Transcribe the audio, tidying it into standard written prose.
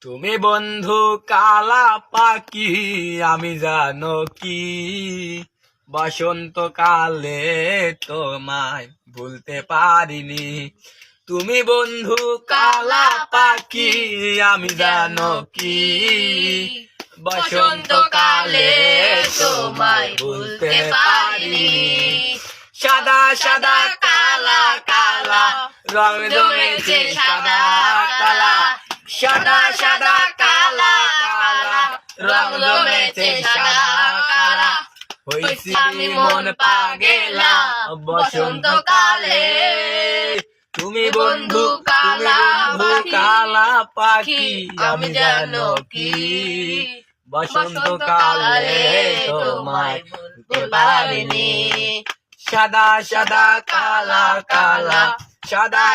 তুমি বন্ধু কালা পাখি, আমি জানো কি বসন্তকালে তোমায় ভুলতে পারিনি। তুমি বন্ধু কালা পাখি, আমি জানো কি বসন্তকালে তোমায় ভুলতে পারিনি। সাদা সাদা কালা কালা রং জমেছে সাদা কালা, সাদা সাদা কালা কালা রং জমেছে সাদা কালা। হইছি আমি মন পাগেলা বসন্তকালে। তুমি বন্ধু কালা পাখি, আমি জানো কি বসন্তকালে তোমায় ভুলতে পারিনি। সাদা সাদা কালা কালা সাদা